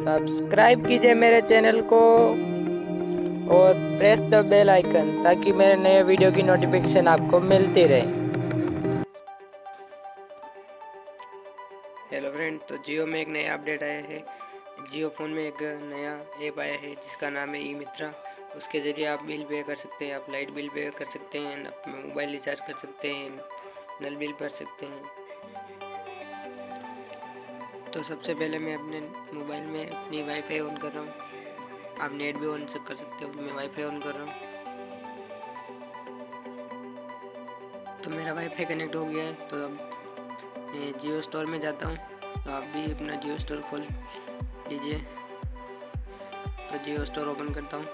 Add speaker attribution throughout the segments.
Speaker 1: Subscribe कीजिए मेरे channel को और प्रेस द बेल आइकन ताकि मेरे नए वीडियो की नोटिफिकेशन आपको मिलती रहे। हेलो फ्रेंड, तो जियो में एक नया अपडेट आया है। जियो फ़ोन में एक नया ऐप आया है जिसका नाम है eMitra। उसके ज़रिए आप बिल पे कर सकते हैं, आप लाइट बिल पे कर सकते हैं, आप मोबाइल रिचार्ज कर सकते हैं, नल बिल भर सकते हैं। तो सबसे पहले मैं अपने मोबाइल में अपनी वाईफाई ऑन कर रहा हूँ। आप नेट भी ऑन कर सकते हो। मैं वाईफाई ऑन कर रहा हूँ। तो मेरा वाईफाई कनेक्ट हो गया है। तो अब मैं जियो स्टोर में जाता हूँ। तो आप भी अपना जियो स्टोर खोल लीजिए। तो जियो स्टोर ओपन करता हूँ।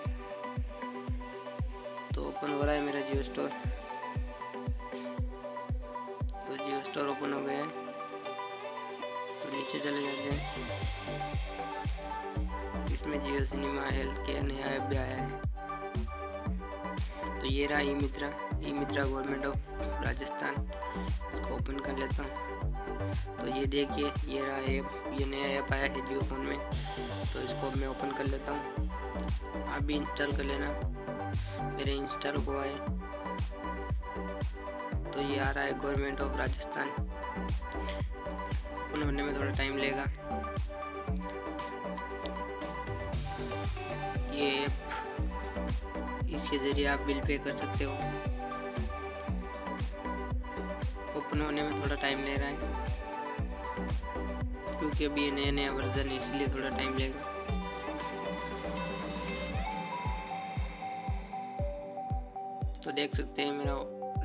Speaker 1: तो ओपन हो रहा है मेरा जियो स्टोर। तो जियो स्टोर ओपन हो गया है। तो नीचे चले जाते हैं। इसमें जियो सिनेमा हेल्थ केयर नया ऐप भी आया है। तो ये रहा eMitra गवर्नमेंट ऑफ राजस्थान। इसको ओपन कर लेता हूँ। तो ये देखिए, ये रहा ऐप, ये नया ऐप आया है जियो फ़ोन में। तो इसको मैं ओपन कर लेता हूँ। आप भी इंस्टॉल कर लेना, मेरे इंस्टॉल हुआ है। तो ये आ रहा है गवर्नमेंट ऑफ राजस्थान। ओपन होने में थोड़ा टाइम लेगा। ये ऐप, इसके ज़रिए आप बिल पे कर सकते हो। ओपन होने में थोड़ा टाइम ले रहा है क्योंकि अभी ये नया वर्जन है, इसलिए थोड़ा टाइम लेगा। तो देख सकते हैं मेरा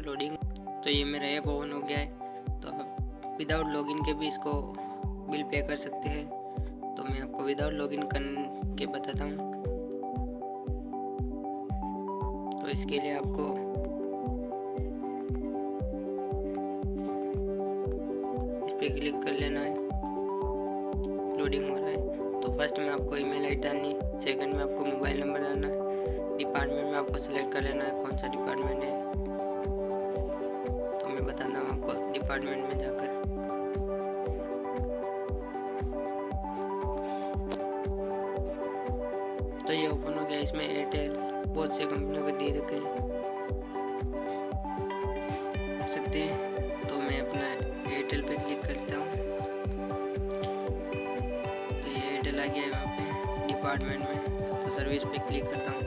Speaker 1: लोडिंग। तो ये मेरा ऐप ओपन हो गया है। तो आप विदाउट लॉगिन के भी इसको बिल पे कर सकते हैं। तो मैं आपको विदाउट लॉगिन करके बताता हूँ। तो इसके लिए आपको इस पर क्लिक कर लेना है। लोडिंग हो रहा है। तो फर्स्ट में आपको ईमेल आईडी डालनी, सेकंड में आपको मोबाइल नंबर डालना है, डिपार्टमेंट में आपको सेलेक्ट कर लेना है कौन सा डिपार्टमेंट है। तो मैं बताता हूँ आपको डिपार्टमेंट में जाकर। तो ये ओपन हो गया। इसमें एयरटेल बहुत से कंपनियों के दे रखे हैं, देख सकते हैं। तो मैं अपना एयरटेल पे क्लिक करता हूँ। तो ये एयरटेल आ गया है वहाँ पे डिपार्टमेंट में। तो सर्विस पे क्लिक करता हूँ।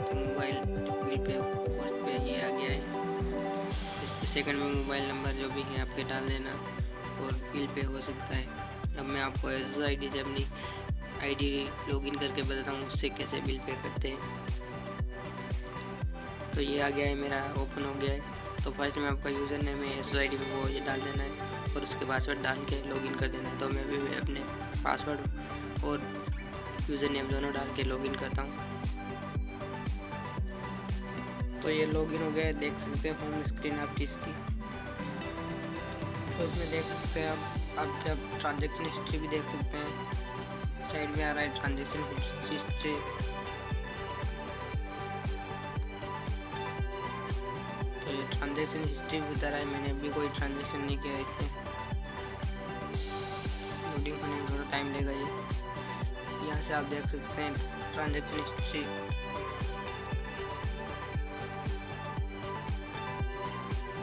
Speaker 1: तो मोबाइल बिल पे उस पे ये आ गया है। इस सेकंड में मोबाइल नंबर जो भी है आपके डाल देना और बिल पे हो सकता है। अब मैं आपको SSID से अपनी आईडी लॉगिन करके बताता हूँ उससे कैसे बिल पे करते हैं। तो ये आ गया है, मेरा ओपन हो गया है। तो फर्स्ट में आपका यूज़र नेम है SSID में वो ये डाल देना है और उसके पासवर्ड डाल के लॉगिन कर देना है। तो मैं भी अपने पासवर्ड और यूज़र नेम दोनों डाल के लॉगिन करता हूँ। तो ये लॉगिन हो गया है। देख सकते हैं होम स्क्रीन आपकी इसकी। तो इसमें देख सकते हैं आप जब ट्रांजेक्शन हिस्ट्री भी देख सकते हैं। साइड में आ रहा है ट्रांजेक्शन हिस्ट्री। तो ये ट्रांजेक्शन हिस्ट्री बता रहा है, मैंने अभी कोई ट्रांजेक्शन नहीं किया इससे। लोडिंग होने में थोड़ा टाइम लेगा। ये यहाँ से आप देख सकते हैं transaction history.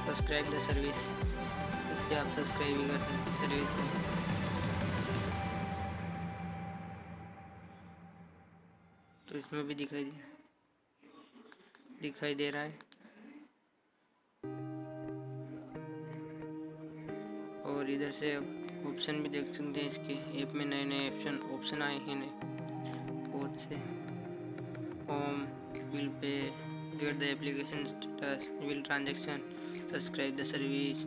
Speaker 1: Subscribe the service, इससे आप सब्सक्राइब भी कर सकते हैं सर्विस को। तो इसमें भी दिखाई दे रहा है। और इधर से ऑप्शन भी देख सकते हैं। इसके ऐप में नए ऑप्शन आए हैं बहुत से। Home, bill pay, get the application status, bill transaction, subscribe the service,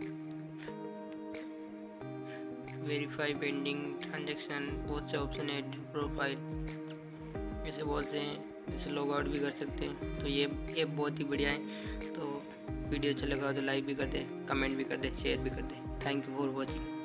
Speaker 1: verify pending transaction, बहुत से ऑप्शन है। प्रोफाइल, ऐसे बहुत से हैं। इसे लॉग आउट भी कर सकते हैं। तो ये ऐप बहुत ही बढ़िया है। तो वीडियो अच्छा लगा तो लाइक भी कर दें, कमेंट भी कर दें, शेयर भी कर दें। Thank you for watching.